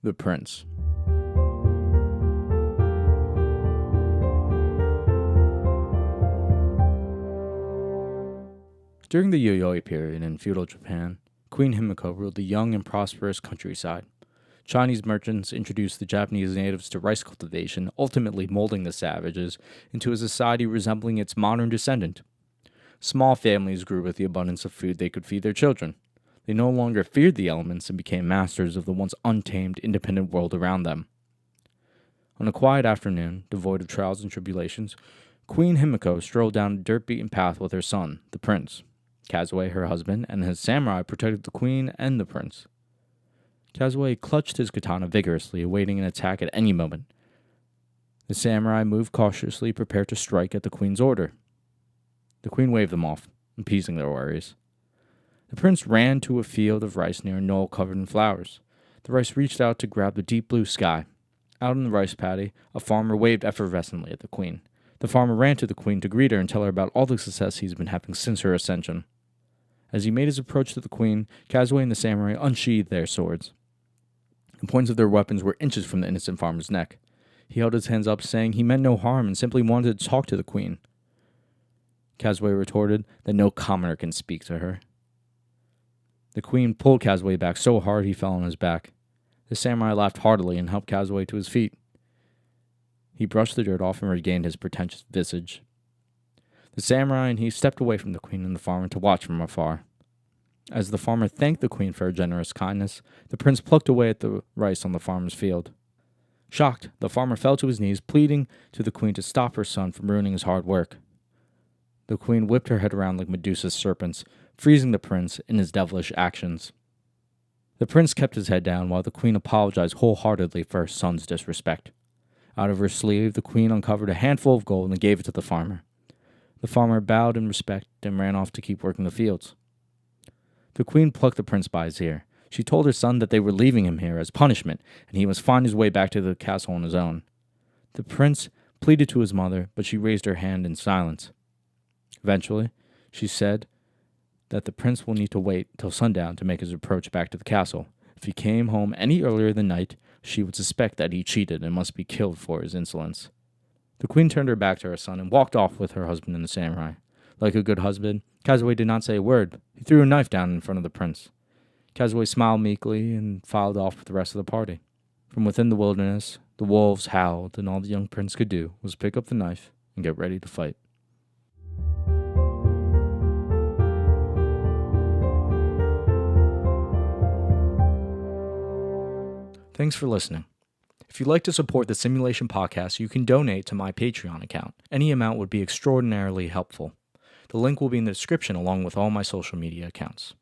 The Prince. During the Yayoi period in feudal Japan, Queen Himiko ruled the young and prosperous countryside. Chinese merchants introduced the Japanese natives to rice cultivation, ultimately molding the savages into a society resembling its modern descendant. Small families grew with the abundance of food they could feed their children. They no longer feared the elements and became masters of the once untamed, independent world around them. On a quiet afternoon, devoid of trials and tribulations, Queen Himiko strolled down a dirt-beaten path with her son, the prince. Kazuo, her husband, and his samurai protected the queen and the prince. Kazuo clutched his katana vigorously, awaiting an attack at any moment. The samurai moved cautiously, prepared to strike at the queen's order. The queen waved them off, appeasing their worries. The prince ran to a field of rice near a knoll covered in flowers. The rice reached out to grab the deep blue sky. Out in the rice paddy, a farmer waved effervescently at the queen. The farmer ran to the queen to greet her and tell her about all the success he's been having since her ascension. As he made his approach to the queen, Kazuo and the samurai unsheathed their swords. The points of their weapons were inches from the innocent farmer's neck. He held his hands up, saying he meant no harm and simply wanted to talk to the queen. Kazuo retorted that no commoner can speak to her. The queen pulled Kazuo back so hard he fell on his back. The samurai laughed heartily and helped Kazuo to his feet. He brushed the dirt off and regained his pretentious visage. The samurai and he stepped away from the queen and the farmer to watch from afar. As the farmer thanked the queen for her generous kindness, the prince plucked away at the rice on the farmer's field. Shocked, the farmer fell to his knees, pleading to the queen to stop her son from ruining his hard work. The queen whipped her head around like Medusa's serpents, freezing the prince in his devilish actions. The prince kept his head down while the queen apologized wholeheartedly for her son's disrespect. Out of her sleeve, the queen uncovered a handful of gold and gave it to the farmer. The farmer bowed in respect and ran off to keep working the fields. The queen plucked the prince by his ear. She told her son that they were leaving him here as punishment, and he must find his way back to the castle on his own. The prince pleaded to his mother, but she raised her hand in silence. Eventually, she said that the prince will need to wait till sundown to make his approach back to the castle. If he came home any earlier than night, she would suspect that he cheated and must be killed for his insolence. The queen turned her back to her son and walked off with her husband and the samurai. Like a good husband, Kazuo did not say a word. He threw a knife down in front of the prince. Kazuo smiled meekly and filed off with the rest of the party. From within the wilderness, the wolves howled, and all the young prince could do was pick up the knife and get ready to fight. Thanks for listening. If you'd like to support the Simulation Podcast, you can donate to my Patreon account. Any amount would be extraordinarily helpful. The link will be in the description along with all my social media accounts.